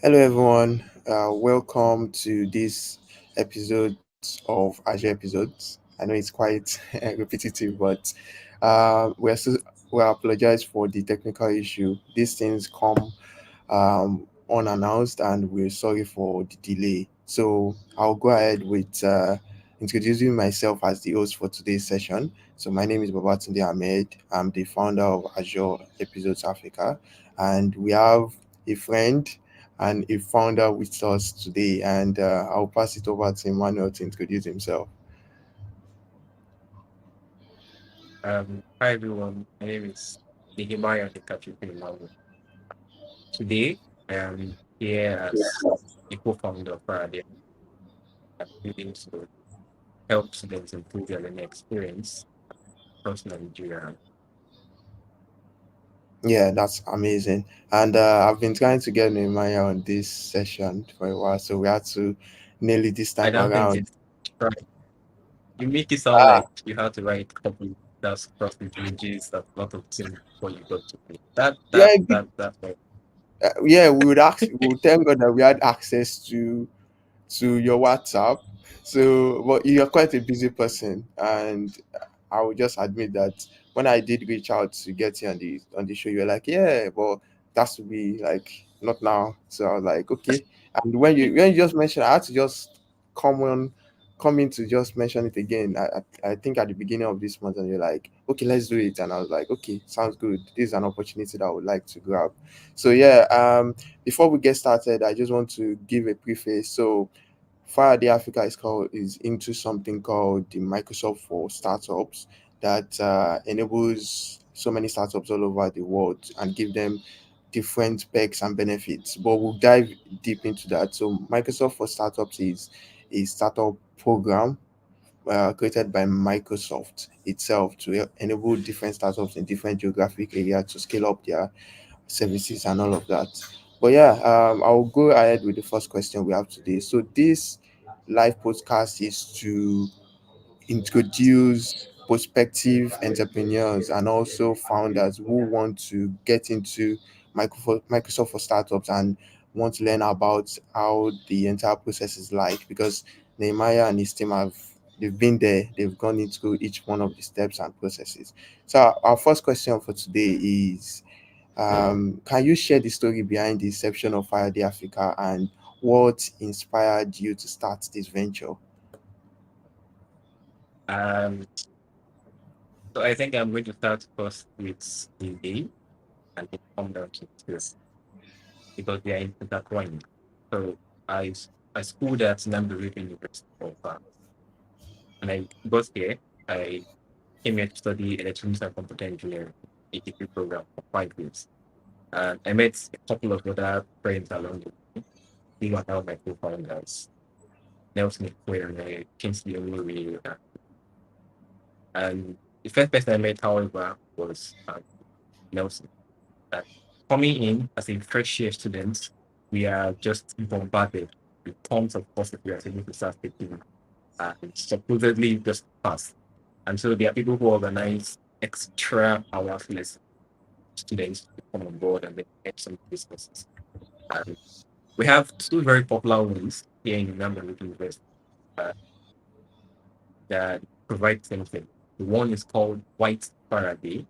Hello, everyone. Welcome to this episode of Azure episodes. I know it's quite repetitive, but we apologize for the technical issue. These things come unannounced, and we're sorry for the delay. So I'll go ahead with introducing myself as the host for today's session. So my name is Babatunde Ahmed. I'm the founder of Azure Episodes Africa, and we have a friend and a founder with us today. And I'll pass it over to Emmanuel to introduce himself. Hi everyone, my name is Nehemiah Nkachukwuemmanuel. Today, I am here as a co-founder of Faraday. I'm building to help students improve their learning experience across Nigeria. Yeah, that's amazing. And I've been trying to get Nehemiah on this session for a while, so we had to nail it this I time don't think around. it's right. You make it sound like you have to write copy that's cross images, that lot of things before you got to me. That Yeah, that that that's right. yeah, we would thank God that we had access to your WhatsApp. So, but you're quite a busy person, and I will just admit that when I did reach out to get you on the show, you were like, "Yeah, but that's to be like not now." So I was like, "Okay." And when you just mentioned, I had to just come on, come in to just mention it again. I think at the beginning of this month, and you're like, "Okay, let's do it." And I was like, "Okay, sounds good. This is an opportunity that I would like to grab." So yeah, before we get started, I just want to give a preface. So Faraday Africa is into something called the Microsoft for Startups that enables so many startups all over the world and give them different perks and benefits. But we'll dive deep into that. So Microsoft for Startups is a startup program created by Microsoft itself to enable different startups in different geographic areas to scale up their services and all of that. But yeah, I'll go ahead with the first question we have today. So this live podcast is to introduce prospective entrepreneurs and also founders who want to get into Microsoft for startups and want to learn about how the entire process is like, because Nehemiah and his team they've been there, they've gone into each one of the steps and processes. So our first question for today is, can you share the story behind the inception of Faraday Africa and what inspired you to start this venture? Um, so I think I'm going to start first with the name and then come down to this because they are intertwined. So I I schooled at Namburup University of and I got here. I came here to study electronics and computer engineering, a degree program for 5 years. And I met a couple of other friends along the way. They were now my co-founders, Nelson Ekwere, Kingsley Omuri. And the first person I met, however, was Nelson. Uh, Coming in as a fresh year student, we are just bombarded with tons of courses we are supposed to start taking and supposedly just pass. And so there are people who organize extra hours less students to come on board and then get some businesses. And we have two very popular ones here in Namibia University uh, that provide same thing. The one is called White Faraday,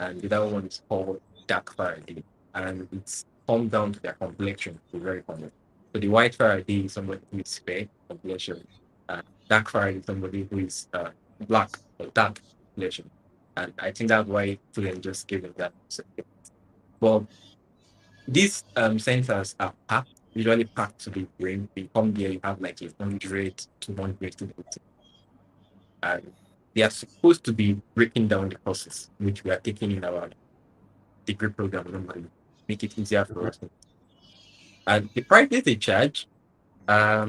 and the other one is called Dark Faraday. And it's come down to their complexion to be very common. So the White Faraday is somebody who is fair complexion. Dark Faraday is somebody who is black or dark complexion. And I think that's why students just give them that. Well, these sensors are packed, usually packed to the brain. They come there, you have like 100 to 100 students, and they are supposed to be breaking down the courses which we are taking in our degree program normally, make it easier for us. And the prices they charge, are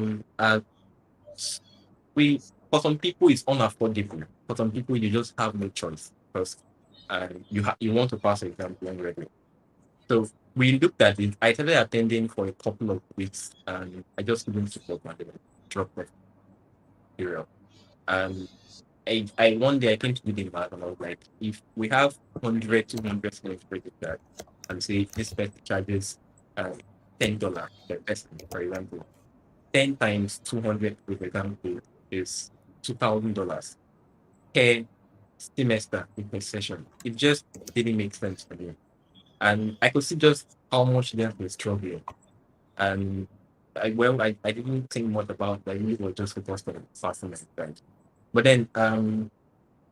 we for some people it's unaffordable. For some people you just have no choice because you want to pass the exam already. So we looked at it. I started attending for a couple of weeks and I just couldn't keep up and then dropped my period. And I one day I came to do the math and I was like, if we have 100, 200 students registered and say this person charges $10 per person, for example. 10 times 200, for example, is $2,000 per semester per session. It just didn't make sense to me. And I could see just how much they were struggling. And I didn't think much about that. We were just focused on fasting and right. But then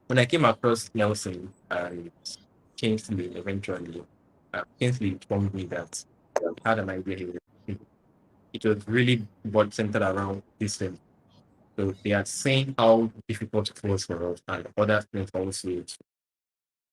when I came across Nelson and Kingsley eventually, Kingsley informed me that he had an idea. It was really what centered around distance. So they are saying how difficult it was for us, and other things also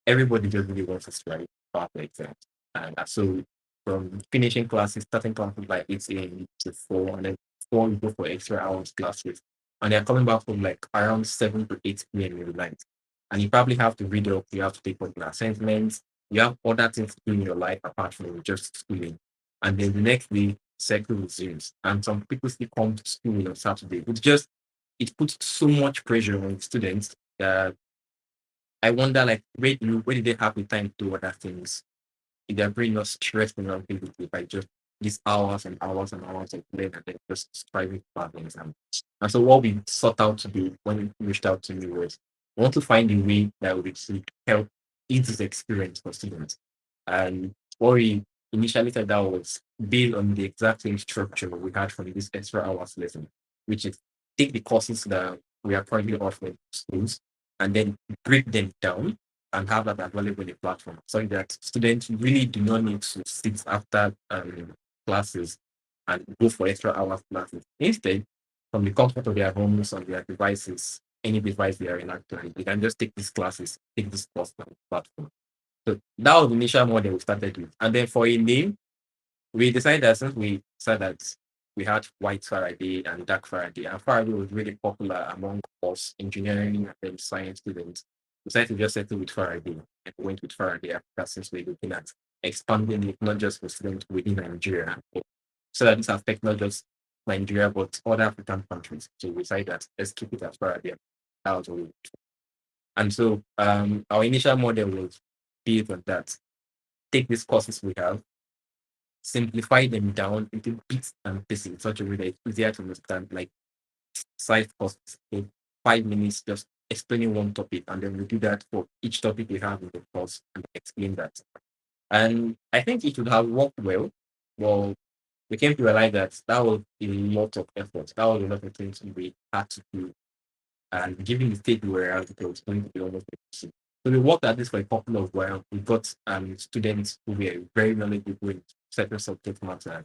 everybody just really wants to write perfect exams. And so from finishing classes, starting classes by 8 a.m. to 4, and then 4 you go for extra hours classes. And they're coming back from like around 7 to 8 p.m. in the night. And you probably have to read up, you have to take up your assignments, you have other things to do in your life apart from just schooling. And then the next day, cycle resumes. And some people still come to school on Saturday. It puts so much pressure on students that I wonder, like, where did they have the time to do other things? If their brain not stressing around physically by just these hours and hours and hours of playing and then just striving for the exam. And so what we sought out to do when we reached out to me was we want to find a way that would actually help ease this experience for students. And what we initially said that was build on the exact same structure we had for this extra hours lesson, which is take the courses that we are currently offering in schools and then break them down and have that available in the platform so that students really do not need to sit after classes and go for extra hours classes. Instead, from the comfort of their homes on their devices, any device they are in actually, they can just take these classes, take this course on the platform. So that was the initial model we started with. And then for a name, we decided that since we said that we had white Faraday and dark Faraday, and Faraday was really popular among us engineering and then science students, we decided to just settle with Faraday and went with Faraday after since we're looking at expanding it not just for students within Nigeria, but so that this affects not just Nigeria but other African countries. So we decided that let's keep it as Faraday. That was what we and so our initial model was built on that. Take these courses we have, simplify them down into bits and pieces in such a way that it's easier to understand, like side courses in 5 minutes, just explaining one topic, and then we do that for each topic we have in the course and explain that. And I think it would have worked well. Well, we came to realize that that was a lot of effort. That was a lot of things we had to do. And given the state we were at, it was going to be almost impossible. So we worked at this for a couple of while. We got students who were very knowledgeable in certain subject matter,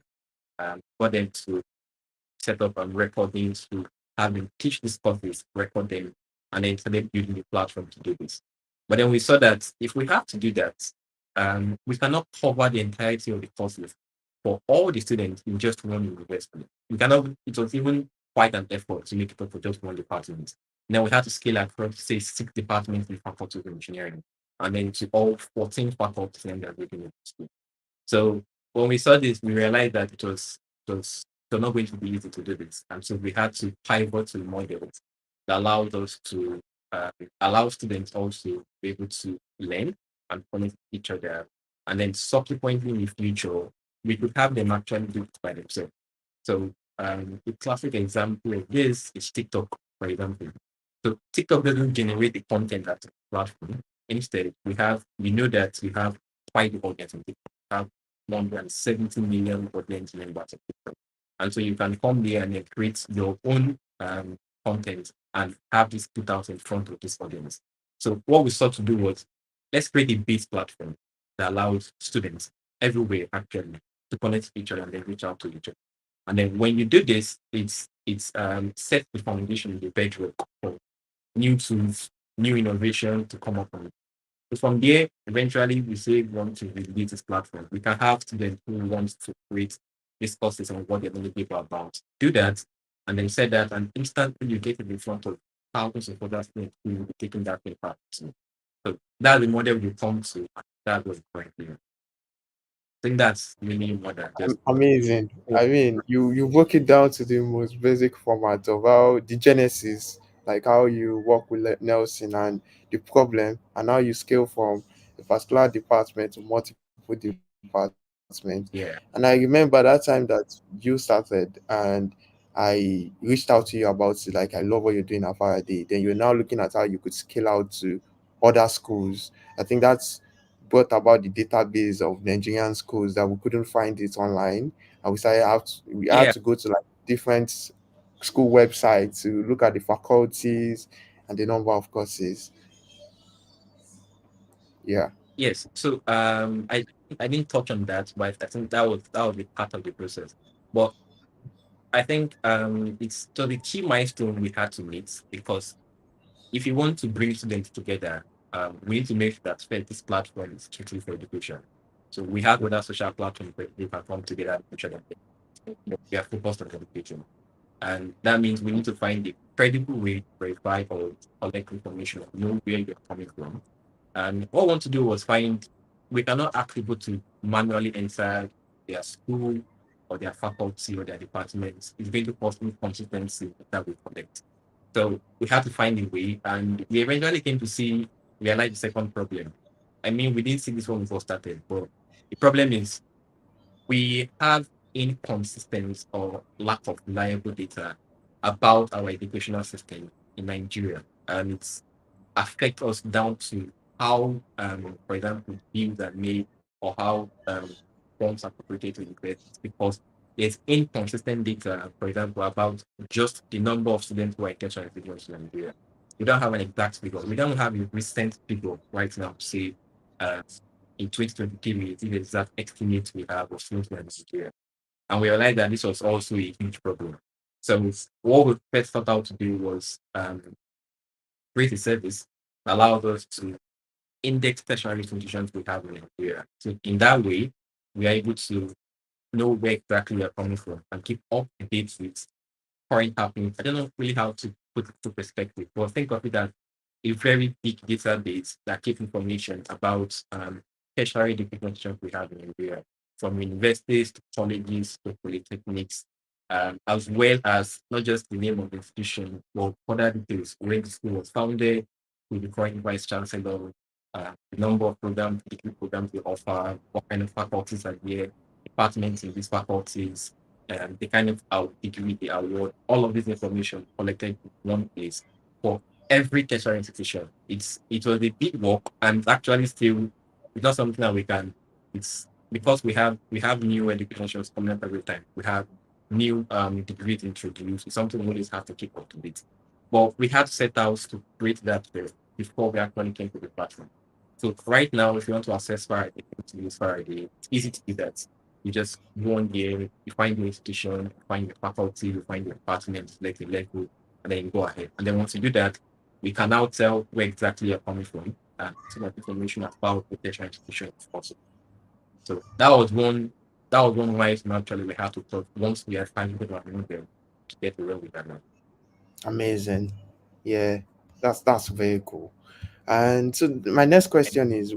got them to set up recordings to have them teach these courses, record them, and then started building the platform to do this. But then we saw that if we have to do that, we cannot cover the entirety of the courses for all the students in just one university. We cannot, it was even quite an effort to make it up for just one department. Now we had to scale across, say, 6 departments in the Faculty of Engineering, and then to all 14 faculties in the school. So when we saw this, we realized that it was not going to be easy to do this, and so we had to pivot to models that allowed us to allow students also be able to learn and connect each other, and then subsequently in the future we could have them actually do it by themselves. So the classic example of this is TikTok, for example. So TikTok doesn't generate the content at the platform. Instead, we know that we have quite the audience on TikTok. We have 170 million audience members on TikTok. And so you can come there and then create your own content and have this put out in front of this audience. So what we sought to do was let's create a base platform that allows students everywhere actually to connect to each other and then reach out to each other. And then when you do this, it's set the foundation, the bedrock for new tools, new innovation to come up on it. So from there, eventually we say we want to release this platform. We can have students who want to create these courses on what they're going to be about. Do that and then say that and instantly you get it in front of thousands of other students who will be taking that paper. So that's the model we come to. That was correctly. I think that's really more than just Amazing. I mean, you work it down to the most basic format of how the genesis, like how you work with Nelson and the problem, and how you scale from a particular department to multiple departments. department. Yeah. And I remember that time that you started, and I reached out to you about it. Like, I love what you're doing at Faraday. Then you're now looking at how you could scale out to other schools. I think that's brought about the database of Nigerian schools that we couldn't find it online, and we had Yeah. to go to like different school websites to look at the faculties and the number of courses. Yeah. Yes. So I didn't touch on that, but I think that would be part of the process. But I think it's so the key milestone we had to meet, because if you want to bring students together, we need to make sure that first this platform is strictly for education. So we have other social platforms where we can come together and make sure that we are focused on education. And that means we need to find a credible way to verify or collect information, know where you're coming from. And what we want to do was find, we cannot ask people to manually enter their school or their faculty or their departments. It's going to cause inconsistency that we collect. So we had to find a way, and we eventually came to realize the second problem. I mean, we didn't see this one before started, but the problem is we have inconsistent or lack of reliable data about our educational system in Nigeria, and it's affect us down to how, for example, bills are made, or how forms are appropriated to invest, because there's inconsistent data, for example, about just the number of students who are in tertiary institutions in Nigeria. We don't have an exact figure. We don't have a recent figure right now to say uh, in 2023 the exact estimate we have of students in Nigeria. And we realized that this was also a huge problem. So what we first thought out to do was create a service that allows us to index tertiary institutions we have in Nigeria. So in that way, we are able to know where exactly we are coming from and keep up to date with current happenings. I don't know really how to put it to perspective, but think of it as a very big database that keeps information about tertiary education institutions we have in Nigeria, from universities to colleges to polytechnics, as well as not just the name of the institution, but other details, when the school was founded, who the current vice chancellor, the number of programs, degree programs they offer, what kind of faculties are there, departments in these faculties, the kind of degree they award, all of this information collected in one place for every tertiary institution. It was a big work, and actually still it's not something that we can. It's because we have new education coming up every time. We have new degrees introduced. It's something we always have to keep up to date. But we had set out to create that first before we actually came to the platform. So right now, if you want to access Faraday, to use Faraday, it's easy to do that. You just go on there, you find the institution, you find the faculty, you find the department, select the level, and then you go ahead. And then once you do that, we can now tell where exactly you're coming from and some of the information about the tertiary institution if possible. So that was one milestone actually we had to talk once we had finally got our model to get to where we are now. Amazing. Yeah, that's very cool. And so my next question is,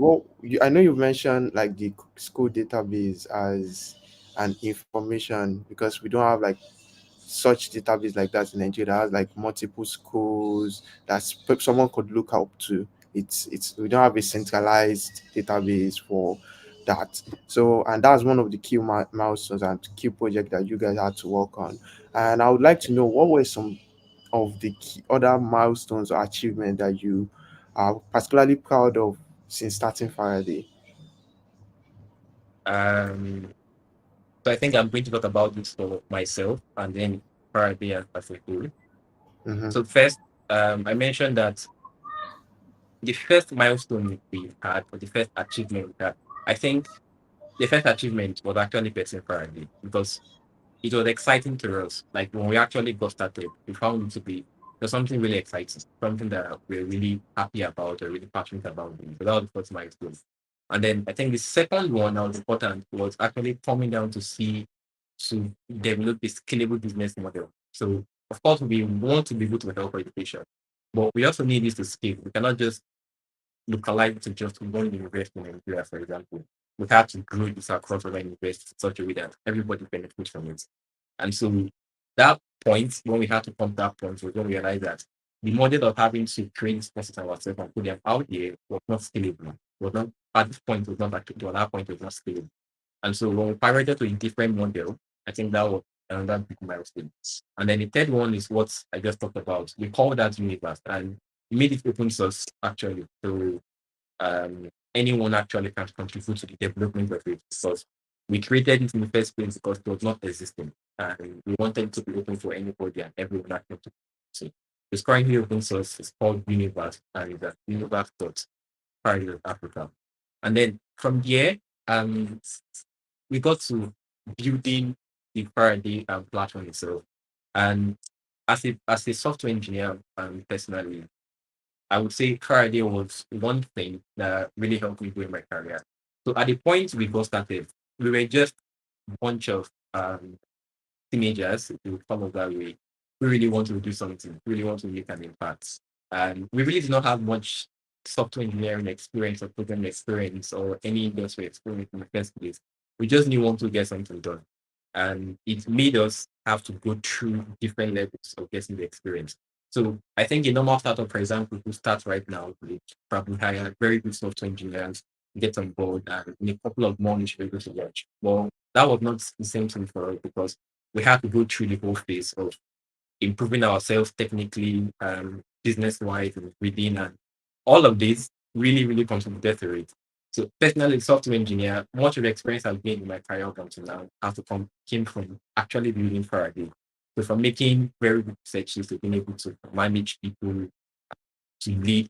I know you mentioned like the school database as an information, because we don't have like such database like that in Nigeria that has like multiple schools that someone could look up to. It's We don't have a centralized database for that. So, and that's one of the key milestones and key project that you guys had to work on. And I would like to know, what were some of the key other milestones or achievement that you are particularly proud of since starting Faraday? Um, so I think I'm going to talk about this for myself and then Faraday as a whole. Mm-hmm. So first, I mentioned that the first milestone we had, or the first achievement we had, I think the first achievement was actually Person Faraday, because it was exciting to us. Like when we actually got started, we found it to be there's something really exciting, something that we're really happy about or really passionate about. So that was the first milestone. And then I think the second one that was important was actually coming down to develop a scalable business model. So of course we want to be able to help education, but we also need this to scale. We cannot just localize to just one university in Nigeria, for example. We have to grow this across other universities in such a way that everybody benefits from it. And so that point, when we had to come to that point, was when we realized that the model of having to create these process ourselves and put them out there was not scalable. Was not at this point was not actually at that point was not scalable. And so when we pivoted to a different model, I think that was another big milestone. And then the third one is what I just talked about. We call that universe, and we made it open source actually. So anyone actually can contribute to the development of it. So we created it in the first place because it was not existing. And we wanted it to be open for anybody and everyone actually to. So it's currently open source. It's called Universe, and it's at universe.Africa. And then from there, um, we got to building the Faraday platform itself. And as a software engineer, personally, I would say Faraday was one thing that really helped me grow in my career. So at the point we got started, we were just a bunch of teenagers, if you call it that way, we really want to do something, really want to make an impact. And we really did not have much software engineering experience or programming experience or any industry experience in the first place. We just knew we want to get something done. And it made us have to go through different levels of getting the experience. So I think a normal startup, for example, who starts right now, they probably hire very good software engineers, get on board, and in a couple of months, you're able to launch. Well, that was not the same thing for us because we have to go through the whole phase of improving ourselves technically, business wise, and within, and all of this really, really contributed to it. So, personally, software engineer, much of the experience I've gained in my career up until now has to come came from actually building Faraday. So, from making very good researches to being able to manage people, to lead,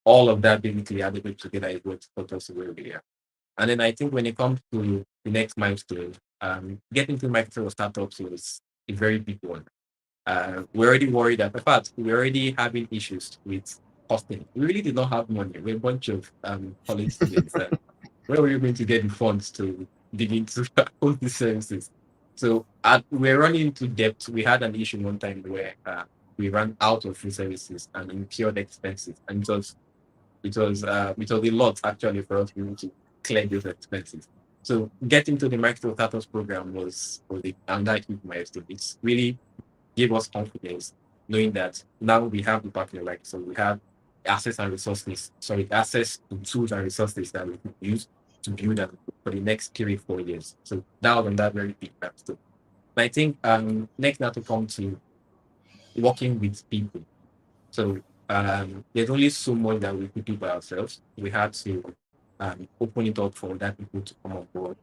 all of that basically added together is what got us to where we are. And then I think when it comes to the next milestone, getting to Microsoft startups was a very big one. We're already worried that, in fact, we're already having issues with costing. We really did not have money. We're a bunch of college students. And where were you going to get the funds to begin to host these services? So we're running into debt. We had an issue one time where we ran out of free services and incurred expenses. And it was a lot actually for us to be able to clear those expenses. So getting to the micro status program was the another huge milestone. It's really gave us confidence knowing that now we have the partner, like so we have access to tools and resources that we can use to build them for the next 3 4 years. So that was on that very big milestone. But I think next now to come to working with people. So there's only so much that we could do by ourselves. We had to open it up for that people to come on board,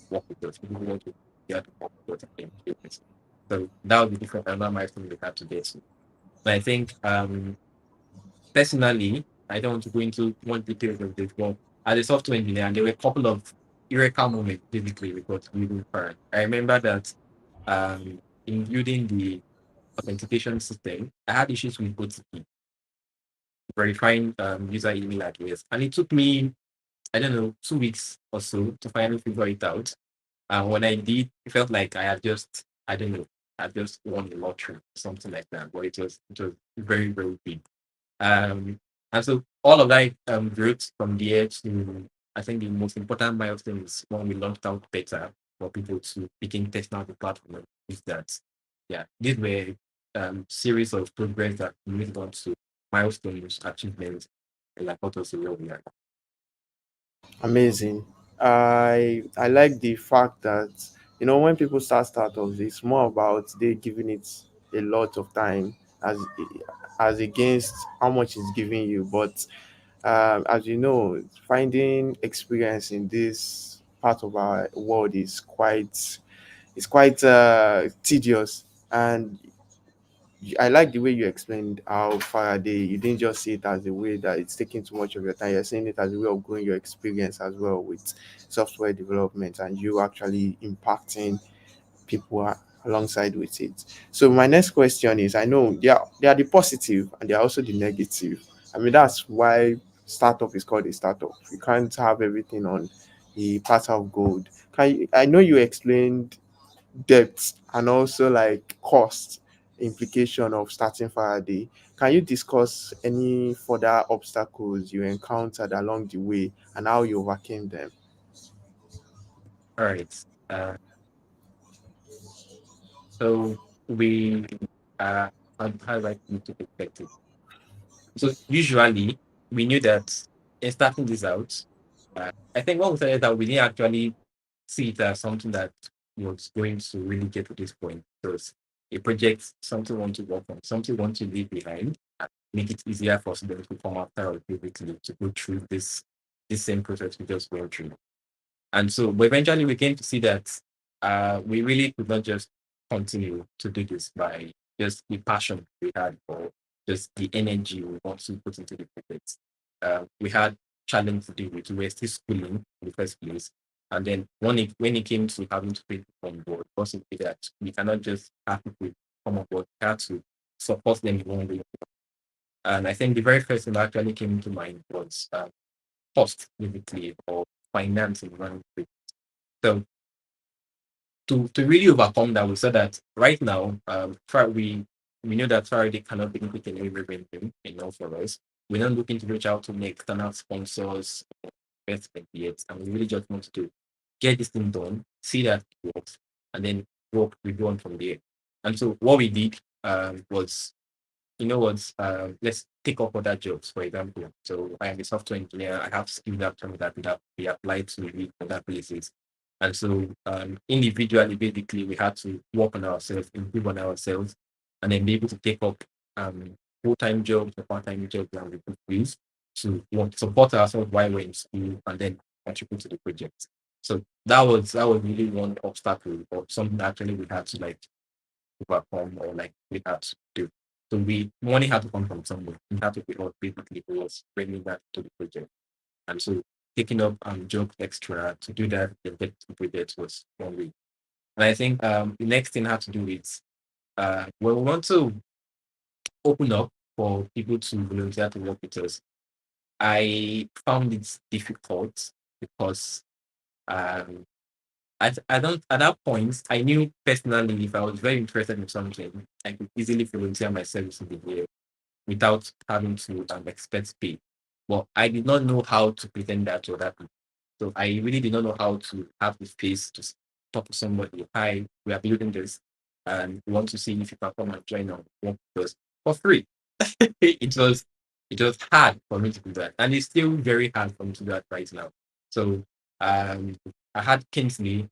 work with us. People who want to get to work with us and do this. So that would be different another milestone we had to get to. But I think personally, I don't want to go into one details of this, but as a software engineer, there were a couple of eureka moments basically with what we do. I remember that in building the authentication system, I had issues with OTP, verifying user email address. And it took me, I don't know, 2 weeks or so to finally figure it out. And when I did, it felt like I had just, I don't know, I just won the lottery, something like that. But it was very, very big. Um, and so all of that growth from there to, I think the most important milestone is when we launched out beta for people to begin testing out the platform. Is that, yeah, these were series of progress that moved on to milestones, achievements, and like what was the real we are. Amazing. I like the fact that when people start startups, it's more about they giving it a lot of time as against how much it's giving you. But as you know, finding experience in this part of our world is quite tedious. And I like the way you explained how Faraday, you didn't just see it as a way that it's taking too much of your time. You're seeing it as a way of growing your experience as well with software development and you actually impacting people alongside with it. So my next question is, I know there are the positive and there are also the negative. I mean, that's why startup is called a startup. You can't have everything on the platter of gold. I know you explained debt and also like cost implication of starting Faraday. Can you discuss any further obstacles you encountered along the way and how you overcame them? All right. Uh, so we how do I need to perspective? So usually we knew that in starting this out, I think what we said is that we didn't actually see it as something that was going to really get to this point. Because a project, something we want to work on, something we want to leave behind, and make it easier for students to come after us basically to go through this same process we just went through. And so, but eventually we came to see that we really could not just continue to do this by just the passion we had or just the energy we want to put into the project. We had challenge to deal with. We were still schooling in the first place. And then when it came to having to pay people on board, also that we cannot just have people come on board. We had to support them in one way. And I think the very first thing that actually came into mind was cost, basically, or finance in running. So to really overcome that, we said that right now, we know that Faraday cannot make any revenue enough for us. We're not looking to reach out to make external sponsors or investment yet, and we really just want to get this thing done, see that it works, and then we go on from there. And so what we did was, what, let's take up other jobs, for example. So I am a software engineer. I have skills that we apply to really other places. And so individually, basically, we had to work on ourselves, improve on ourselves, and then be able to take up full-time jobs or part-time jobs that we could use to support ourselves while we're in school and then contribute to the project. So that was really one obstacle or something that actually we had to like overcome or like we had to do. So we money had to come from somewhere. We had to be all basically who was bringing that to the project. And so taking up job extra to do that and get the project was one way. And I think the next thing had to do with when we want to open up for people to volunteer to work with us, I found it difficult because um I don't at that point I knew personally if I was very interested in something, I could easily volunteer my service in the year without having to expect pay. But I did not know how to present that to other people. So I really did not know how to have the space to talk to somebody. Hi, we are building this and we want to see if you can come and join our work with us for free. it was hard for me to do that. And it's still very hard for me to do that right now. So um I had Kingsley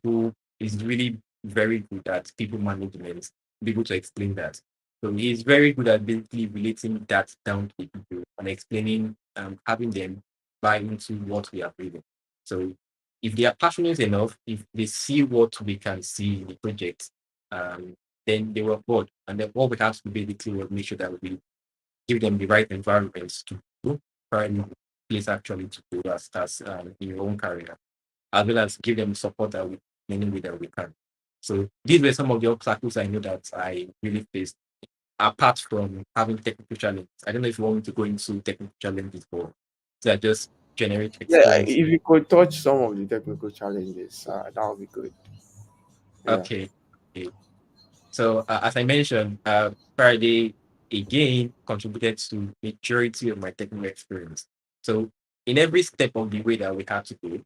who is really very good at people management, be able to explain that. So he's very good at basically relating that down to people and explaining, having them buy into what we are building. So if they are passionate enough, if they see what we can see in the project, um, then they were bored. And then what we have to basically was make sure that we give them the right environments to do, find place actually to do as in your own career, as well as give them support that we in any way that we can. So these were some of the obstacles I know that I really faced apart from having technical challenges. I don't know if you want me to go into technical challenges or to just generate Yeah, experience. if you could touch some of the technical challenges, that would be good. Yeah. Okay. Okay. So as I mentioned, Faraday again contributed to majority of my technical experience. So in every step of the way that we had to go,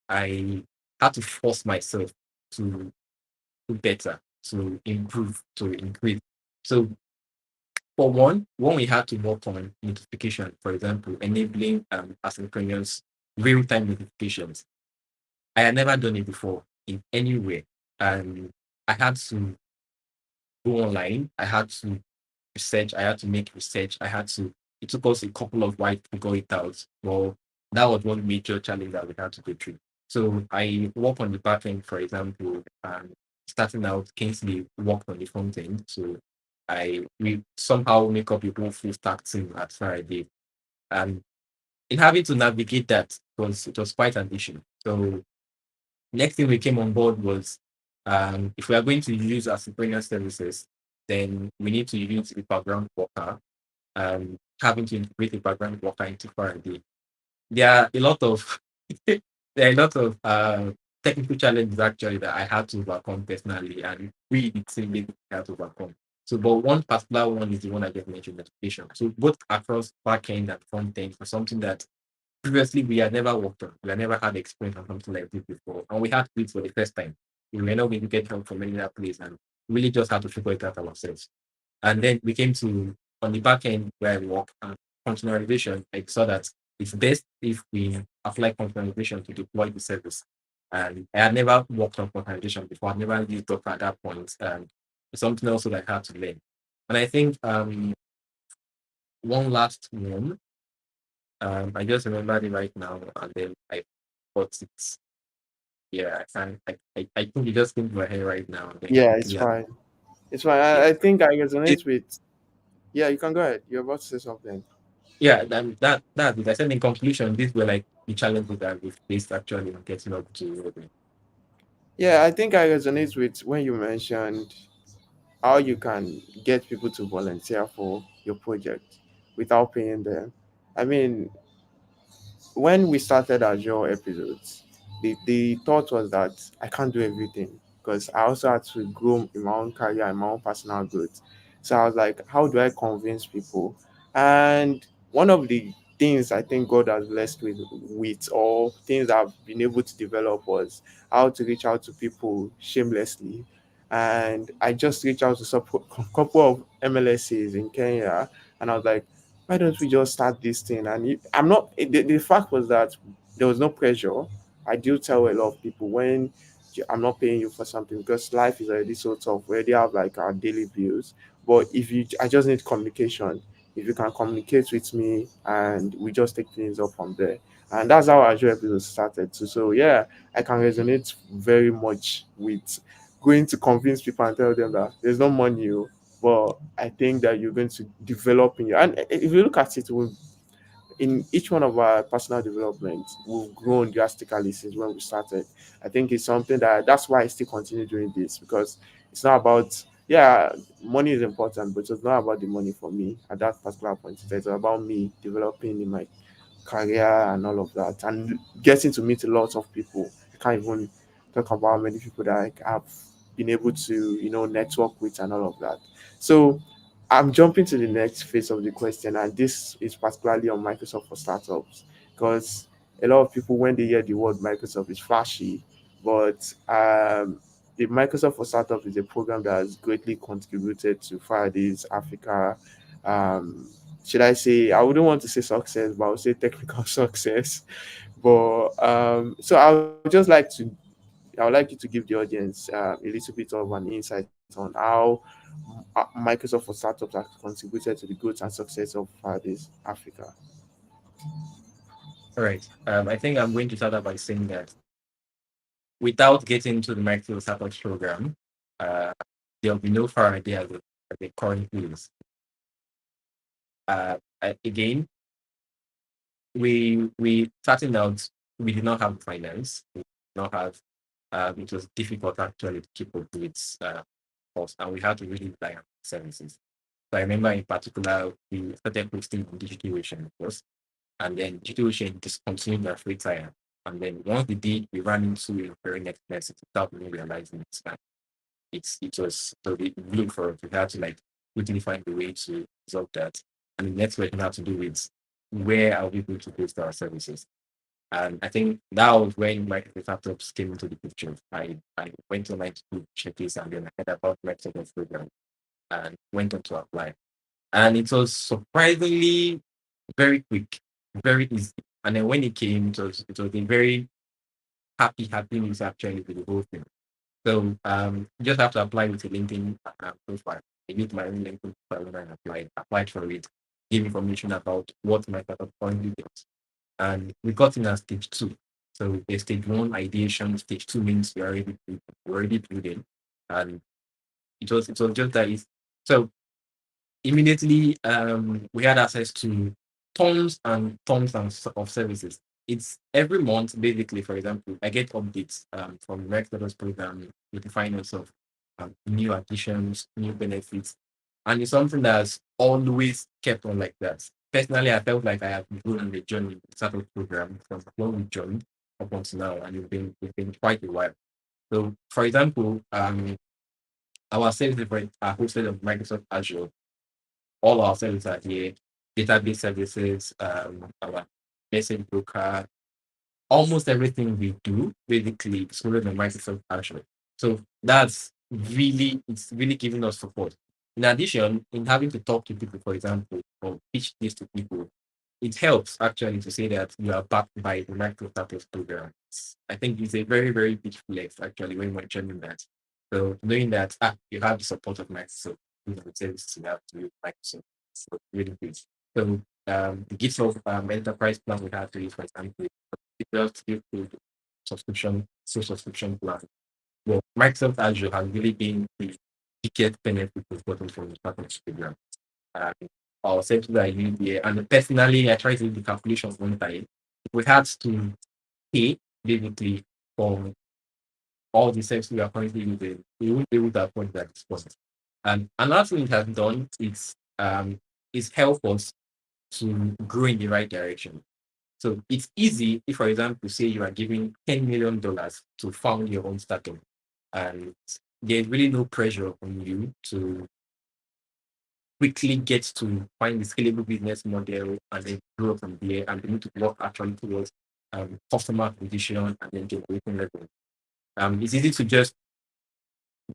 I had to force myself to do better, to improve, to increase. So for one we had to work on notification, for example, enabling asynchronous real-time notifications. I had never done it before in any way. And I had to go online. I had to research. I had to make research. It took us a couple of while to go it out. Well, that was one major challenge that we had to go through. So I work on the back end, for example, starting out, Kingsley worked on the front end. So we somehow make up a whole full stack team at Faraday. And in having to navigate that it was quite an issue. So next thing we came on board was if we are going to use asynchronous services, then we need to use a background worker, having to integrate a background worker into Faraday. There are a lot of there are a lot of technical challenges actually that I had to overcome personally, and we the team basically had to overcome. So, but one particular one is the one I just mentioned, notification. So both across backend and front end for something that previously we had never worked on. We had never had experience on something like this before. And we had to do it for the first time. We were not going to get help from any other place and really just had to figure it out ourselves. And then we came to on the back end where I work containerization. I saw that it's best if we apply containerization to deploy the service. And I had never worked on organization before. I'd never used Docker at that point. And it's something also that I had to learn. And I think one last one, I just remembered it right now, and then I thought it's yeah, I can't I think it just came to my head right now. And then Yeah, it's quickly fine. It's fine. yeah. I think I It, resonate with. Yeah, you can go ahead. You're about to say something. yeah, that is I said in conclusion, these were like the challenges that we faced actually in getting up to Yeah, I think I resonate with when you mentioned how you can get people to volunteer for your project without paying them. I mean, when we started Azure episodes, the thought was that I can't do everything because I also had to grow in my own career and my own personal growth. So I was like, how do I convince people? And one of the things I think God has blessed with or things I've been able to develop was how to reach out to people shamelessly. And I just reached out to a couple of MLSs in Kenya, and I was like, why don't we just start this thing? And I'm not, the fact was that there was no pressure. I do tell a lot of people when I'm not paying you for something because life is already so tough. We already have like our daily bills. But if you, I just need communication. If you can communicate with me and we just take things up from there. And that's how Azure episode started too. So yeah, I can resonate very much with going to convince people and tell them that there's no money, oh, but I think that you're going to develop in your, and if you look at it, in each one of our personal development, we've grown drastically since when we started. I think it's something that's why I still continue doing this because it's not about, yeah, money is important, but it's not about the money for me at that particular point. It's about me developing in my career and all of that, and getting to meet a lot of people. I can't even talk about how many people that I have been able to, network with and all of that. So I'm jumping to the next phase of the question, and this is particularly on Microsoft for startups because a lot of people, when they hear the word Microsoft, is flashy, but the Microsoft for Startups is a program that has greatly contributed to Faraday's Africa. Um, should I say, I wouldn't want to say success, but I would say technical success. But so I would like you to give the audience a little bit of an insight on how Microsoft for Startups has contributed to the growth and success of this Africa. all right. I think I'm going to start out by saying that without getting into the micro startups program, uh, there'll be no Faraday as it currently is. Again, we starting out, we did not have finance. We did not have. It was difficult actually to keep up with costs, and we had to really rely on services. So I remember in particular, we started posting on DigitalOcean first, and then DigitalOcean discontinued their free trial. And then once they did, we ran into a very next lesson without even realizing it was so we look for it. We had to like quickly find a way to resolve that. And the next question had to do with where are we going to post our services. And I think that was when Microsoft Startups came into the picture. I went online to check this and then I heard about Microsoft program and went on to apply. And it was surprisingly very quick, very easy. And then when it came, it was a very happy news actually with the whole thing. So you just have to apply with a LinkedIn profile. I used my own LinkedIn profile when I applied for it, give information about what my startup currently does. And we got in at stage two. So there's stage one ideation, stage two means you're already building. And it was just that it's so immediately we had access to tons and tons of services. It's every month basically. For example, I get updates from Rector's program with the finance of new additions, new benefits, and it's something that's always kept on like that. Personally, I felt like I have grown on the journey with the startup program from when we joined up until now, and it's been quite a while. So for example, our services are hosted on Microsoft Azure. All our services are here, database services, our message broker, almost everything we do basically is rooted on Microsoft Azure. So it's really giving us support. In addition, in having to talk to people, for example, or pitch this to people, it helps actually to say that you are backed by the micro startups program. I think it's a very, very big flex actually when mentioning that. So knowing that you have the support of Microsoft, you know, the services you have to use Microsoft, so really good. So the GitHub enterprise plan we have to use, for example, it just give you subscription, so subscription plan. Well, Microsoft Azure has really been the biggest benefit we've gotten from the partnership program. Um, our services are used here, and personally, I try to do the calculations one time. If we had to pay basically for all the services we are currently using, we won't be able to afford that cost. And another thing it has done is help us to grow in the right direction. So it's easy if, for example, say you are giving $10 million to found your own startup, and there's really no pressure on you to quickly get to find the scalable business model and then grow from there, and we need to work actually towards customer acquisition and then generating revenue. It's easy to just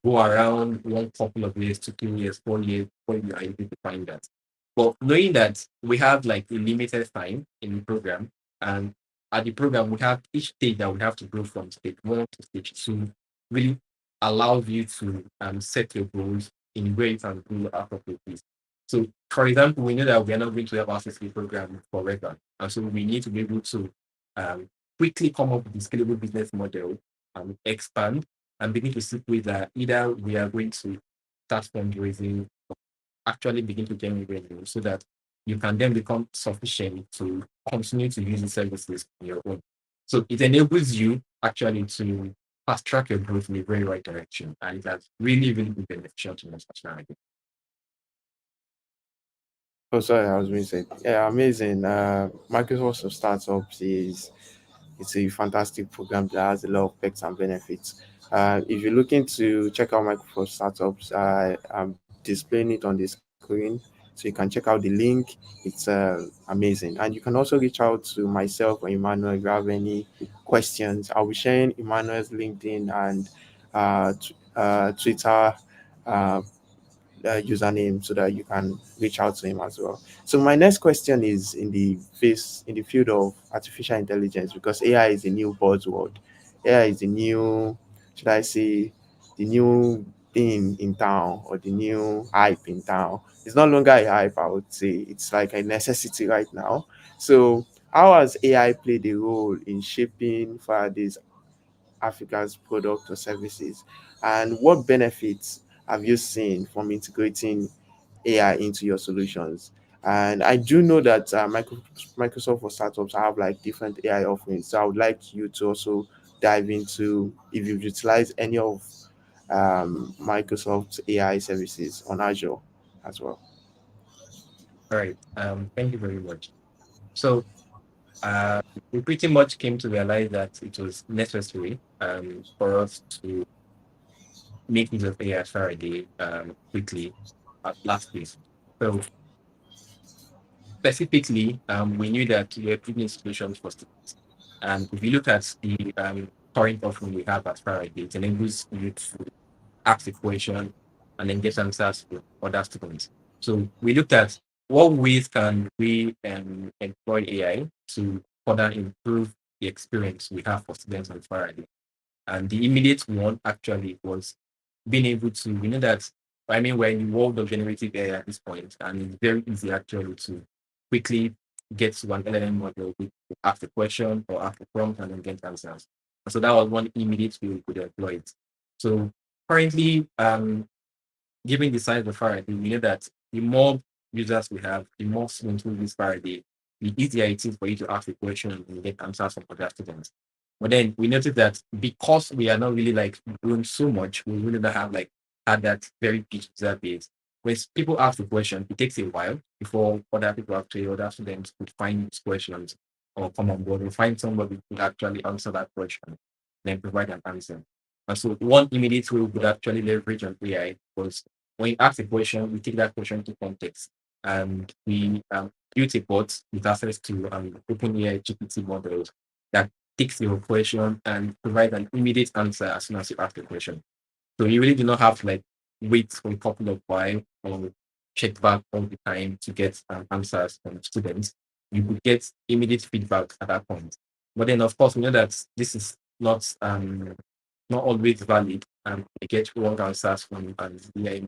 go around one couple of years to 2 years, 4 years before you are able to find that. But knowing that we have like a limited time in the program, and at the program we have each stage that we have to go from stage one to stage two, really allows you to set your goals in ways and do appropriately. So, for example, we know that we are not going to have access to the program forever, and so we need to be able to um, quickly come up with a scalable business model, expand and begin to see ways that either we are going to start fundraising or actually begin to generate revenue so that you can then become sufficient to continue to use the services on your own. So it enables you actually to fast track your growth in the very right direction. And that's really, really been beneficial to us personally. Oh, sorry, I was going to say, yeah, amazing. Microsoft for Startups is it's a fantastic program that has a lot of perks and benefits. If you're looking to check out Microsoft Startups, I'm displaying it on the screen, so you can check out the link. It's amazing, and you can also reach out to myself or Emmanuel if you have any questions. I'll be sharing Emmanuel's LinkedIn and Twitter uh, username so that you can reach out to him as well. So my next question is in the field of artificial intelligence, because AI is a new buzzword. AI is the new, should I say, the new thing in town, or the new hype in town. It's no longer a hype, I would say. It's like a necessity right now. So how has AI played a role in shaping Faraday's Africa's product or services? And what benefits have you seen from integrating AI into your solutions? And I do know that Microsoft for Startups have like different AI offerings. So I would like you to also dive into if you've utilized any of Microsoft's AI services on Azure as well. All right. Thank you very much. So uh, we pretty much came to realize that it was necessary for us to make use of AI Faraday quickly at last place. So specifically, we knew that we were building solutions for students. And if you look at the current offering we have at Faraday, it enables you to ask a question and then get answers to other students. So we looked at what ways can we employ AI to further improve the experience we have for students on Faraday. And the immediate one actually was being able to, we know that, I mean, we're in the world of generative AI at this point, and it's very easy actually to quickly get to an LLM model, with ask a question or ask a prompt and then get answers. And so that was one immediate way we could employ it. So currently, given the size of Faraday, we know that the more users we have, the more students will use Faraday, the easier it is for you to ask a question and get answers from other students. But then we noticed that because we are not really like growing so much, we really don't have like had that very big user base. When people ask the question, it takes a while before other people actually, other students could find these questions or come on board or find somebody who could actually answer that question, then provide an answer. And so one immediate way we could actually leverage on AI was when you ask a question, we take that question to context and we build a bot with access to OpenAI GPT models that takes your question and provides an immediate answer as soon as you ask the question. So you really do not have to like wait for a couple of while or check back all the time to get answers from students. you could get immediate feedback at that point. But then, of course, we know that this is not always valid, and they get wrong answers from AI.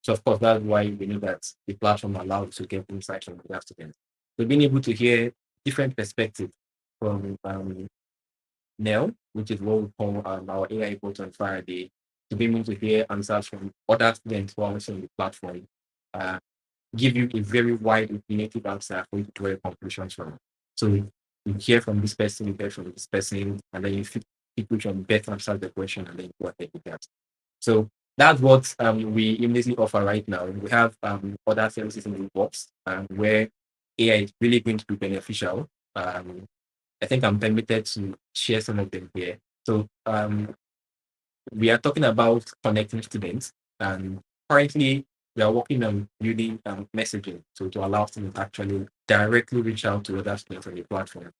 So, of course, that's why we know that the platform allows to get insight from the students. So, being able to hear different perspectives from Nell, which is what we call our AI bot on Faraday, to be able to hear answers from other students who are also on the platform, uh, give you a very wide native answer for you to draw conclusions from. So you hear from this person, you hear from this person, and then you pick which one best answers the question, and then you go ahead with that. So that's what we immediately offer right now. We have other services in the box where AI is really going to be beneficial. Um, I think I'm permitted to share some of them here. So we are talking about connecting students, and currently we are working on building messaging to allow students to actually directly reach out to other students on the platform.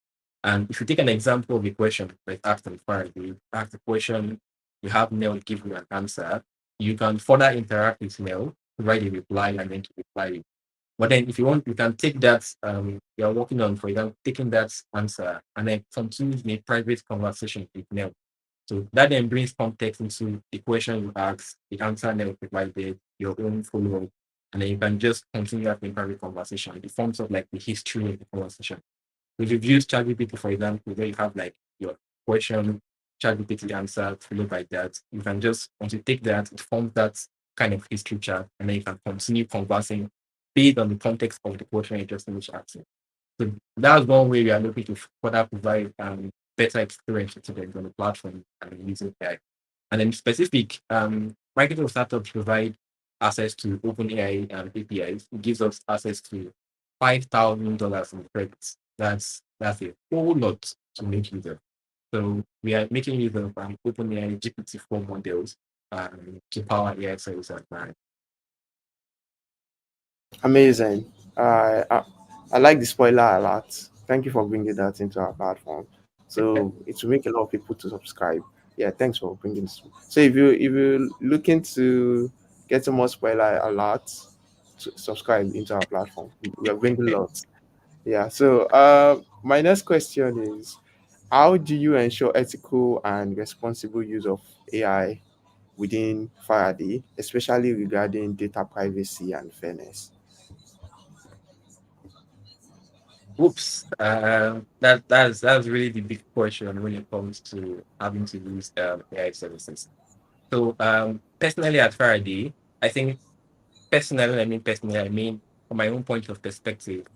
And if you take an example of a question like asked on Friday, you ask the question, you have Neil give you an answer, you can further interact with Neil, write a reply, and then to reply. But then if you want, you can take that you're working on, for example, taking that answer and then continue in a private conversation with Neil. So that then brings context into the question you ask, the answer Neil provided, your own follow-up, and then you can just continue having private conversation. It forms of like the history of the conversation. If you've used ChatGPT, for example, where you have like your question, ChatGPT answer, followed by that, you can just, once you take that, it forms that kind of history chat, and then you can continue conversing based on the context of the question you just finished asking. So that's one way we are looking to further provide better experience to students on the platform and using AI. And then specific, Microsoft startups provide access to OpenAI APIs. It gives us access to $5,000 in credits. That's a whole lot to make use of. So we are making use of OpenAI GPT-4 models to power AI services at Barry. Amazing. I like the spoiler a lot. Thank you for bringing that into our platform. So it will make a lot of people to subscribe. Yeah, thanks for bringing this. So if you looking to get some more spoiler a lot, subscribe into our platform. We are bringing lots. Yeah. So my next question is, how do you ensure ethical and responsible use of AI within Faraday, especially regarding data privacy and fairness? Oops, that's really the big question when it comes to having to use AI services. So personally at Faraday, I think personally, I mean from my own point of perspective,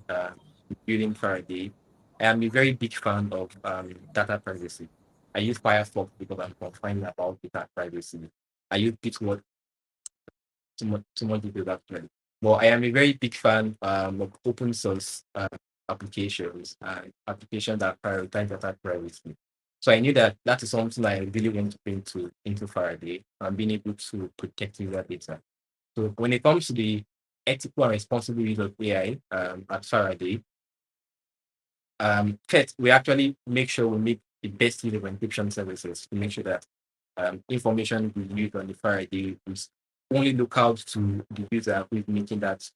building Faraday, I am a very big fan of data privacy. I use Firefox because I'm concerned about data privacy. I use Bitword too much detail actually. But I am a very big fan of open source applications and applications that prioritize data privacy. So I knew that that is something I really want to bring to into Faraday and being able to protect user data. So when it comes to the ethical and responsible use of AI at Faraday, first, we actually make sure we make the best use of encryption services to make sure that information we use on the Faraday is only look out to the user who's making that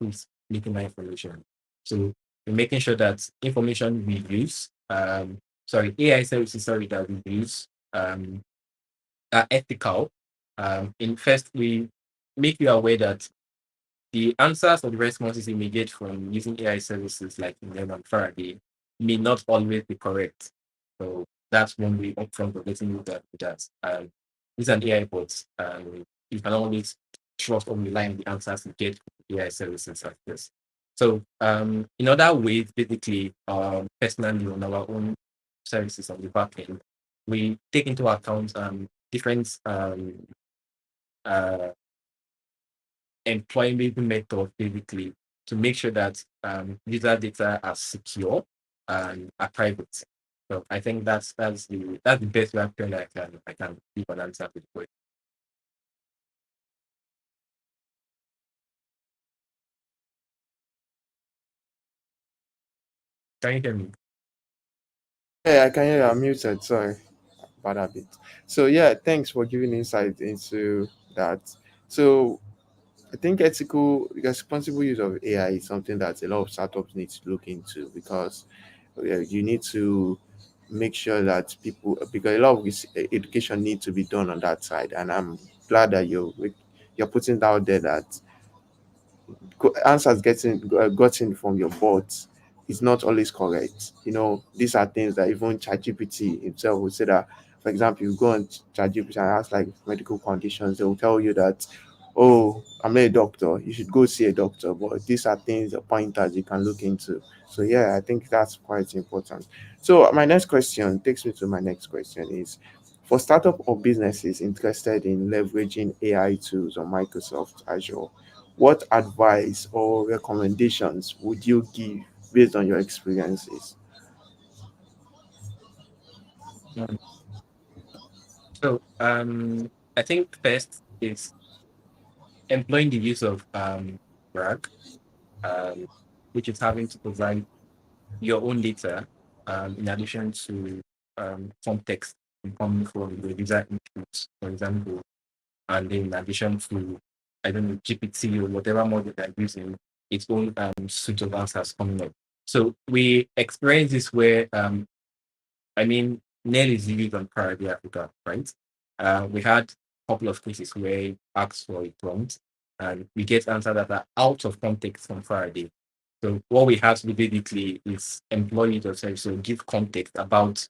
information. So we're making sure that information we use, AI services, that we use are ethical. In first, we make you aware that the answers or the responses you may get from using AI services like Nemo and Faraday may not always be correct. So that's one way upfront of letting you that these are AI bots. You can always trust or rely on the answers you get from AI services like this. So in other ways, basically, personally on our own services on the back end, we take into account different uh, employment method basically to make sure that user data are secure and are private. So I think that's the best reaction I can give an answer to the question. Can you hear me? Yeah, I can hear you. I'm muted. Sorry about that bit. So yeah, thanks for giving insight into that. So I think ethical, responsible use of AI is something that a lot of startups need to look into, because you need to make sure that people, because a lot of education needs to be done on that side, and I'm glad that you're putting it out there that answers getting gotten from your bots is not always correct. These are things that even ChatGPT himself will say that. For example, you go on ChatGPT and ask like medical conditions, they will tell you that, oh, I'm not a doctor, you should go see a doctor. But these are things, the pointers you can look into. So yeah, I think that's quite important. So my next question takes me to my next question is, for startup or businesses interested in leveraging AI tools on Microsoft Azure, what advice or recommendations would you give based on your experiences? Mm. So I think first is employing the use of RAG, um, which is having to provide your own data in addition to context coming from the user inputs, for example, and then in addition to, I don't know, GPT or whatever model they're using, its own suite of answers coming up. So we experience this where I mean, Nail is used on Faraday Africa, right? We had a couple of cases where we asked for a prompt and we get answers that are out of context from Faraday. So what we have to do basically is employ it ourselves, so give context about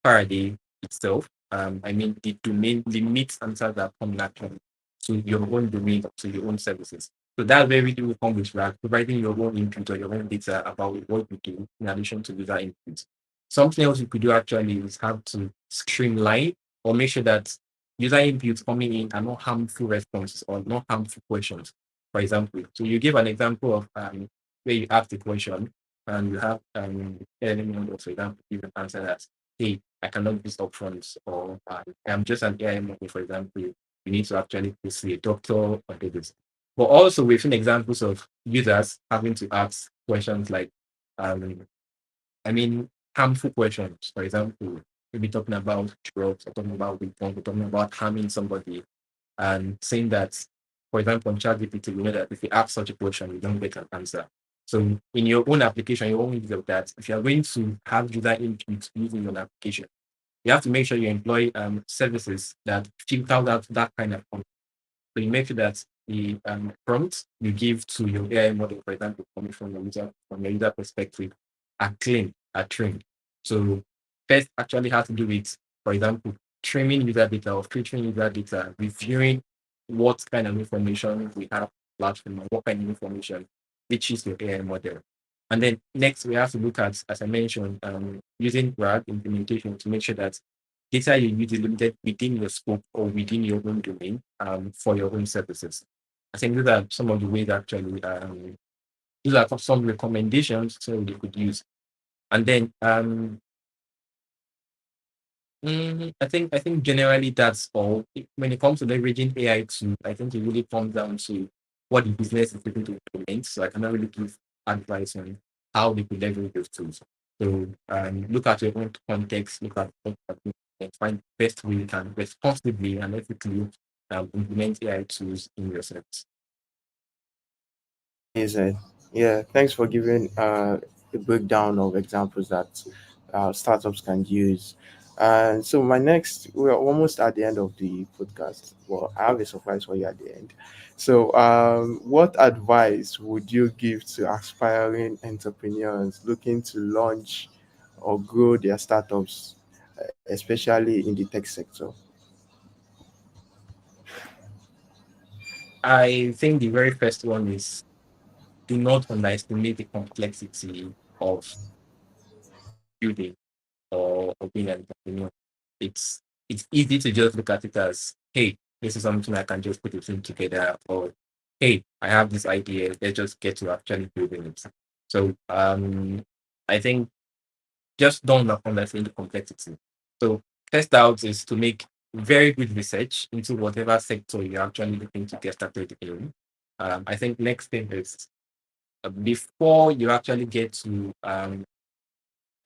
Faraday itself. I mean, the domain limits answers that come naturally to your own domain, to your own services. So that's where we do come with RAG, providing your own input or your own data about what you do in addition to user input. Something else you could do actually is have to streamline or make sure that user inputs coming in are not harmful responses or not harmful questions. For example, so you give an example of where you ask the question and you have element, for example, give an answer that, hey, I cannot use upfronts, or I'm just an AI model, for example. You need to actually go see a doctor or do this. But also, we've seen examples of users having to ask questions like, um, I mean, harmful questions. For example, maybe talking about drugs, or talking about weapons, or talking about harming somebody, and saying that, for example, on ChatGPT, we know that if you ask such a question, you don't get an answer. So in your own application, your own use of that, if you are going to have user input using your application, you have to make sure you employ services that filter out that kind of content. So you make sure that the prompts you give to your AI model, for example, coming from your user perspective, are clean, are trained. So first actually has to do with, for example, trimming user data or filtering user data, reviewing what kind of information we have platform and what kind of information reaches your AI model. And then next we have to look at, as I mentioned, using RAG implementation to make sure that data you use is limited within your scope or within your own domain for your own services. I think these are some of the ways actually, these are some recommendations so you could use. And then I think generally that's all. When it comes to leveraging AI too, I think it really comes down to what the business is looking to implement. So I cannot really give advice on how they could leverage those tools. So look at your own context, look at what you're doing, and find the best way you can responsibly and ethically implement AI tools in your service. Amazing. Yeah, thanks for giving a breakdown of examples that startups can use. And so my next, we're almost at the end of the podcast. Well, I have a surprise for you at the end. So, what advice would you give to aspiring entrepreneurs looking to launch or grow their startups, especially in the tech sector? I think the very first one is, do not underestimate the complexity of building or being an entrepreneur. It's it's easy to just look at it as, hey, this is something I can just put it in together, or hey, I have this idea, let's just get to actually building it. So I think just don't understand the complexity. So first out is to make very good research into whatever sector you're actually looking to get started in. I think next thing is, before you actually get to I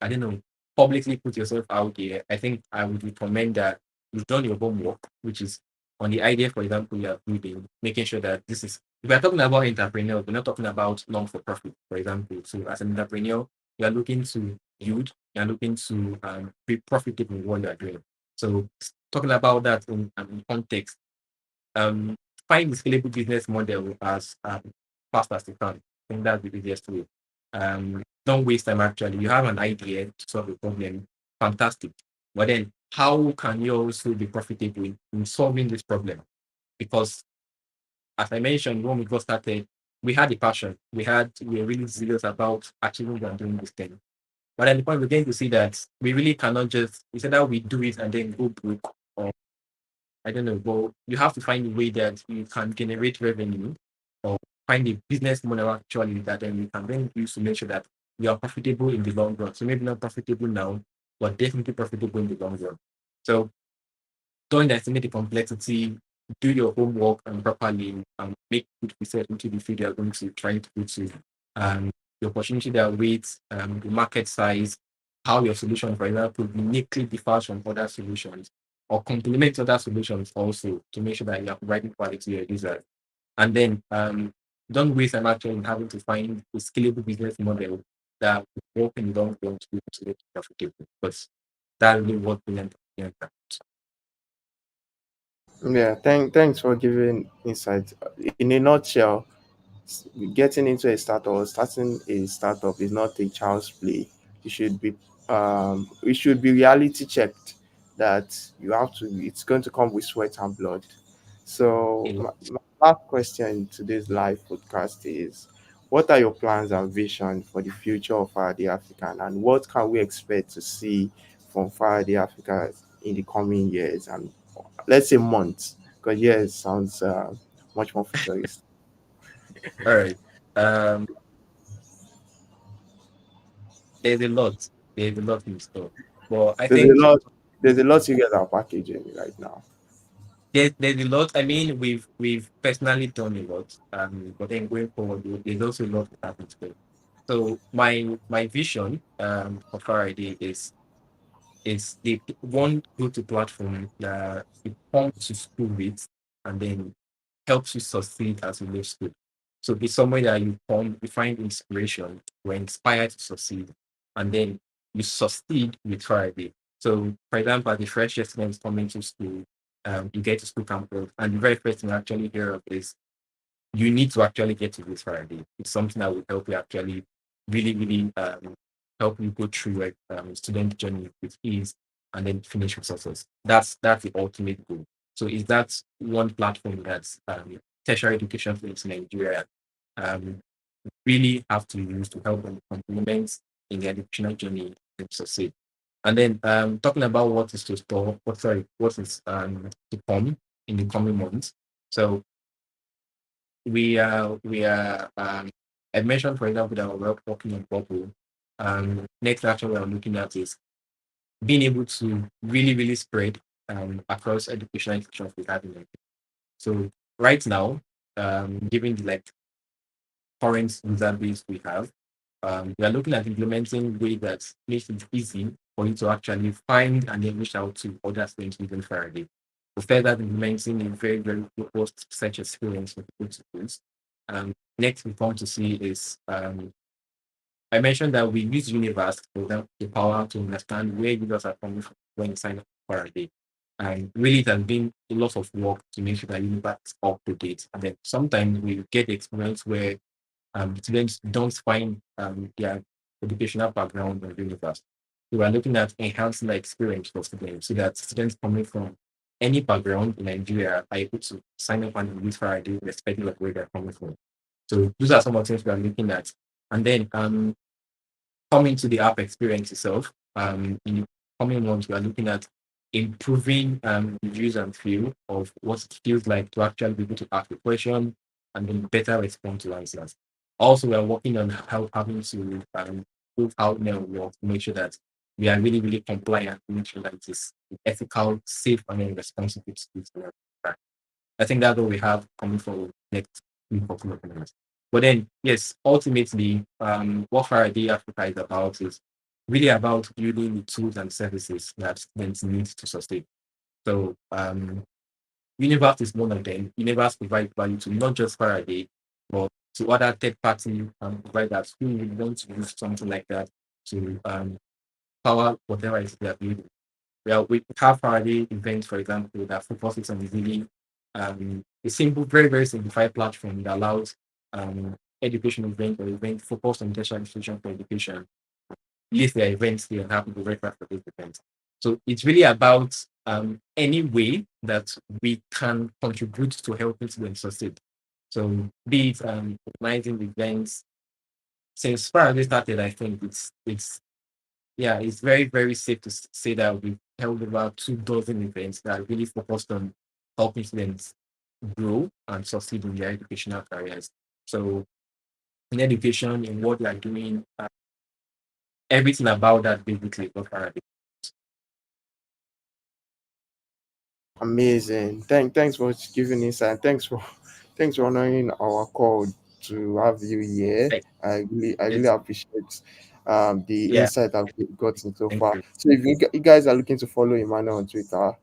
don't know, publicly put yourself out there, I think I would recommend that you've done your homework, which is on the idea, for example, you are building, making sure that this is if we're talking about entrepreneurs, we're not talking about non for profit, for example. So as an entrepreneur, you are looking to build, you are looking to be profitable in what you are doing. So talking about that in context, um, find the scalable business model as fast as you can. I think that's the easiest way. Don't waste time actually. You have an idea to solve a problem, fantastic. But then how can you also be profitable in solving this problem? Because as I mentioned, when we got started, we had a passion. We were really serious about achieving and doing this thing. But at the point we're getting to see that we really cannot just we said that we do it and then go broke or I don't know, but you have to find a way that you can generate revenue or find a business model actually that then you can then use to make sure that you are profitable in the long run. So maybe not profitable now, but definitely profitable in the long run. So don't estimate the complexity, do your homework and properly make good research into the field you're going to try to go to. Um, the opportunity that waits, the market size, how your solution, for example, uniquely differs from other solutions or complements other solutions also to make sure that you are providing quality to your users. And then don't waste time actually in having to find a scalable business model that will work in the long run to be able to make it profitable. Because that's really what we learn. Yeah, thanks for giving insight. In a nutshell, getting into a startup or starting a startup is not a child's play. You should be it should be reality checked that you have to it's going to come with sweat and blood. So Yeah. my last question in today's live podcast is, what are your plans and vision for the future of Faraday African, and what can we expect to see from Faraday Africa in the coming years and let's say months? Because years sounds much more futuristic. All right. Um, there's a lot. There's a lot in store. But I There's a think lot. There's a lot you guys are packaging right now. there's a lot. I mean, we've personally done a lot. But then going forward, there's also a lot that happens. So my vision for Faraday is the one go-to platform that you come to school with and then helps you succeed as you leave school. So it's somewhere that you come, you find inspiration, you're inspired to succeed, and then you succeed with Friday. So, for example, as the fresh students coming to school, you get to school campus, and the very first thing I actually hear of is you need to actually get to this Friday. It's something that will help you actually really help you go through like student journey with ease and then finish with success. That's the ultimate goal. So is that one platform that's tertiary education for in Nigeria um, really have to use to help them complement in their educational journey and succeed. And then talking about what is to store, what is to come in the coming months. So we are I mentioned for example that we're working on bubble. Next action we're looking at is being able to really spread across educational institutions we have in it. So right now, given the like current user base we have, we are looking at implementing way that makes it easy for you to actually find and then reach out to other students within Faraday. So further implementing a very robust search experience for people to use. Next we want to see is I mentioned that we use Universe for them the power to understand where users are coming from when you sign up for a day. And really, it has been a lot of work to make sure that Universe is up to date. And then sometimes we get the experience where students don't find their educational background on Universe. So we're looking at enhancing the experience for students so that students coming from any background in Nigeria are able to sign up and use Friday irrespective of where they're coming from. So those are some of the things we are looking at. And then coming to the app experience itself, in the coming months, we are looking at improving the use and feel of what it feels like to actually be able to ask a question and then better respond to answers. Also, we are working on how having to prove how mail works to make sure that we are really compliant, to make sure that it is ethical, safe, and then responsible to use. I think that's what we have coming for next week of minutes. But then, yes, ultimately, what Faraday Africa is about is really about building the tools and services that students need to sustain. So, Universe is one of them. Universe provides value to not just Faraday, but to other third party providers who would want to use something like that to power whatever it is they are building. Well, we have Faraday events, for example, that focuses on really a simple, very, very simplified platform that allows education event or event focused on tertiary institution for education list their events here and have people register for those events. So it's really about any way that we can contribute to helping students succeed. So be it organizing events. Since Faraday started, I think it's yeah, it's very, very safe to say that we've held about 2 dozen events that are really focused on helping students grow and succeed in their educational careers. So in education, in what they are doing, everything about that basically is what Faraday. Amazing. Thanks for giving insight. Thanks for honoring our call to have you here. Like, I really it's appreciate the yeah, insight I've gotten so thank far. you. So if you guys are looking to follow Emmanuel on Twitter,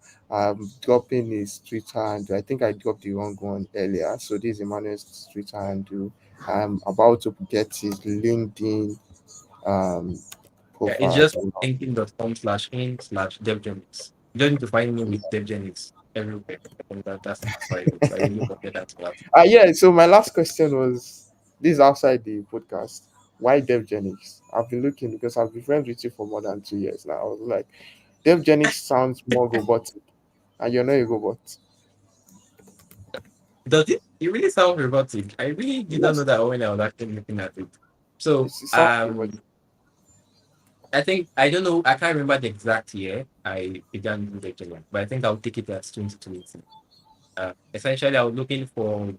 dropping his Twitter handle. I think I dropped the wrong one earlier. So this is Emmanuel's Twitter handle. I'm about to get his LinkedIn um Yeah, it's profile. just linkedin.com/in/devgenix. You just need to find me with devgenix everywhere. And that's how it looks. I really forget that to that. Yeah, so my last question was this is outside the podcast. Why DevGenix? I've been looking because I've been friends with you for more than 2 years now. I was like, DevGenix sounds more robotic, and you're not a robot. Does it? It really sounds robotic. I really didn't know Yes, that when I was actually looking at it. So it sounds robotic. I think I don't know. I can't remember the exact year I began doing the journal, but I think I'll take it as 2020. Essentially, I was looking for.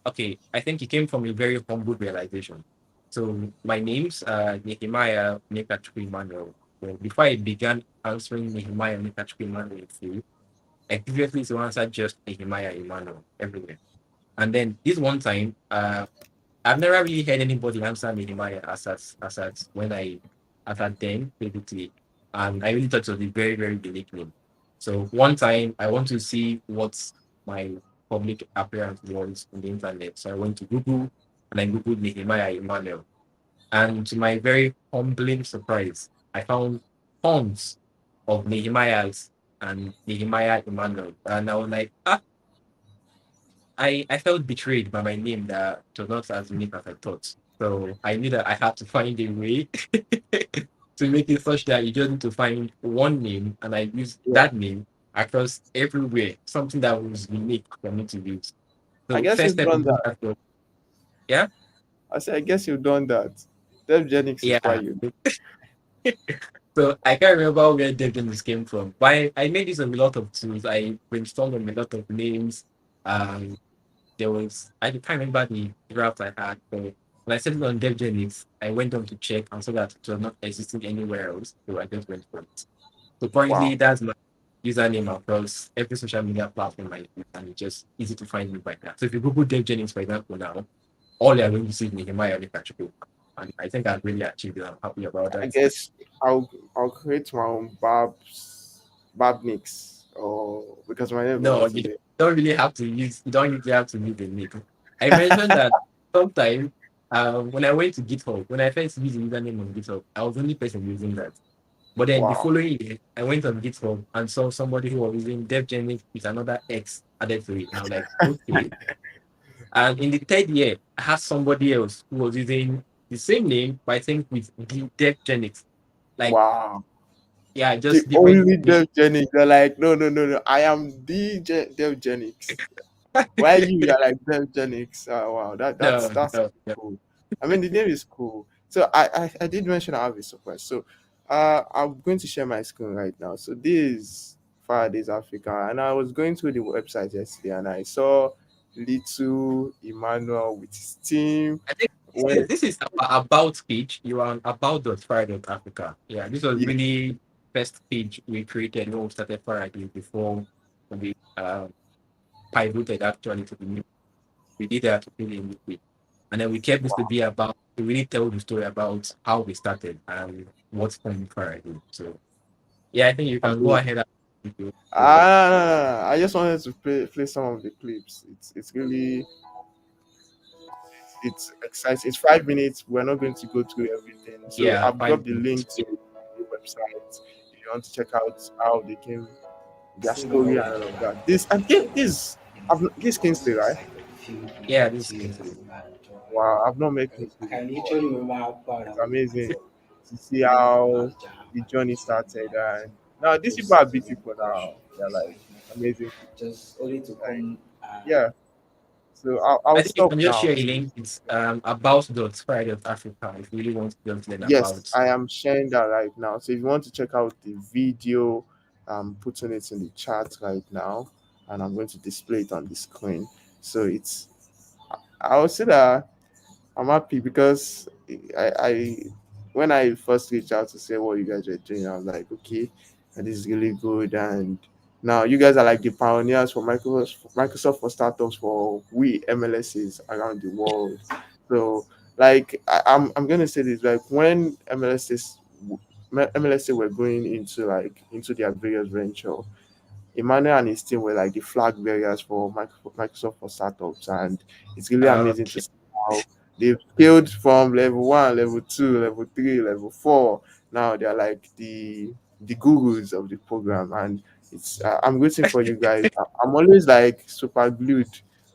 Okay, I think it came from a very humble realization. So my name's Nehemiah Nekachukwu Emmanuel. Well, before I began answering Nehemiah Nekachukwu Emmanuel in I previously used to answer just Nehemiah Emmanuel everywhere. And then this one time, I've never really heard anybody answer Nehemiah as at when I as at then basically, and I really thought it was a very very unique name. So one time I want to see what my public appearance was on the internet, so I went to Google and I googled Nehemiah Emmanuel, and to my very humbling surprise, I found tons of Nehemiahs and Nehemiah Emmanuel, and I was like, I felt betrayed by my name that it was not as unique as I thought. So I knew that I had to find a way to make it such that you just need to find one name and I use Yeah, that name across everywhere, something that was unique for me to use. I So guess first you've step done in doing that. that was, yeah, I said, I guess you've done that. DevGenix is quite yeah. you. So I can't remember where Devin came from, but I made use of a lot of tools. I brainstormed on a lot of names. Um, there was I can't remember the draft I had, but when I set it on DevGenix, I went on to check and saw that it was not existing anywhere else. So I just went for it. So currently Wow. that's my username across every social media platform I use, and it's just easy to find me by that. So if you Google DevGenix, for example, now, all you're going to see is Nehemiah Onikachuku. And I think I've really achieved it. I'm happy about I that. guess I'll create my own Bab mix, or because my name is No, not you today. don't really have to use. You don't really have to use the link. I mentioned that sometimes when I went to GitHub, when I first used the username on GitHub, I was the only person using that. But then the Wow. following year, I went on GitHub and saw somebody who was using DevGenic with another X added to it. And I was like, okay. And in the third year, I had somebody else who was using the same name, but I think with the DevGenics. Like, Wow. yeah, The just different only names. Dev Jennings. They're like, no, no, no, no. I am the Dev Jennings. Why you are like Dev Jennings? Wow, No, that's no, no. cool. I mean, the name is cool. So I did mention I have a surprise. So I'm going to share my screen right now. So this is Faraday's Africa, and I was going through the website yesterday, and I saw little Emmanuel with his team. I think Where this is about page. You are on about.fire.africa. Yeah, this was yeah, really first page we created when we started Faraday before we pivoted actually to the new. We did that to really new page. And then we kept this to be about to really tell the story about how we started and what's from Faraday. So yeah, I think you I can go mean, ahead and I just wanted to play some of the clips. It's really it's exciting. It's 5 minutes. We're not going to go through everything. So Yeah, I've five dropped the minutes. link to the website if you want to check out how they came, their Similar story and way all of that that. This I think this this Kingsley, right? side of the field we Yeah, get this to Kingsley. enjoy. Wow, I've not met Kingsley I can before. literally remember how proud I It's was of amazing myself to see winning my how last jam the at journey 18 in started. my And cousin now these people post are big season people push now. for They're his like final. amazing people. Just only to Like, come and yeah. So I'll I think stop I'm just now. sharing a link. It's about Friday of Africa. If you really want to just learn Yes, about. I am sharing that right now. So if you want to check out the video, I'm putting it in the chat right now, and I'm going to display it on the screen. So it's I would say that I'm happy because I when I first reached out to say what you guys were doing, I was like, okay, and this is really good. And now you guys are like the pioneers for Microsoft for startups for we MLSs around the world. So like I'm gonna say this, like when MLSs were going into like into their various venture, Emmanuel and his team were like the flag bearers for Microsoft for startups, and it's really amazing to Okay. see how they've scaled from level one, level two, level three, level four. Now they're like the gurus of the program, and it's I'm waiting for you guys. I'm always like super glued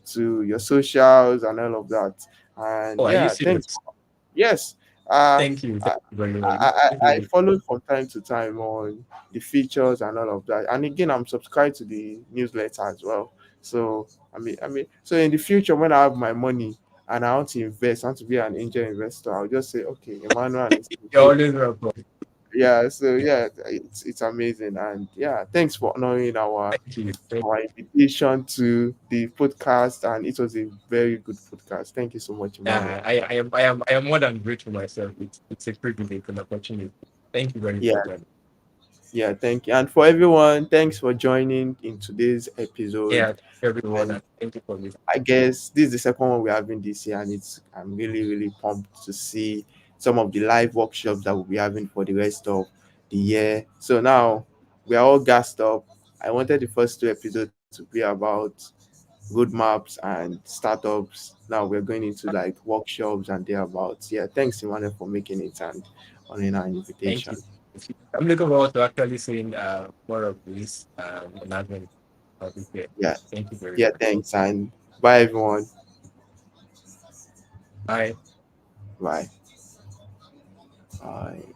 to your socials and all of that, and Oh, are you yeah, thanks. serious? Yes, uh, Thank you. Thank I, you very much. I follow from time to time on the features and all of that. And again, I'm subscribed to the newsletter as well. So so in the future when I have my money and I want to invest, I want to be an angel investor, I'll just say, okay, Emmanuel and his team, You're always welcome. yeah. So yeah, it's amazing, and yeah, thanks for honoring Thank you. our invitation to the podcast, and it was a very good podcast. Thank you so much, Emmanuel. I am more than grateful myself. It's a privilege and opportunity. Thank you very Yeah. much. Man. Yeah, thank you. And for everyone, thanks for joining in today's episode. Yeah, everyone, And and thank you for listening. I guess this is the second one we're having this year, and I'm really, really pumped to see some of the live workshops that we'll be having for the rest of the year. So now we are all gassed up. I wanted the first two episodes to be about roadmaps and startups. Now we're going into like workshops and thereabouts. Yeah, thanks, Emmanuel, for making it and honoring our Thank invitation. you. I'm looking forward to actually seeing more of this announcement of this year. Yeah, Thank you very yeah, much. thanks. And bye, everyone. Bye. Bye. Bye.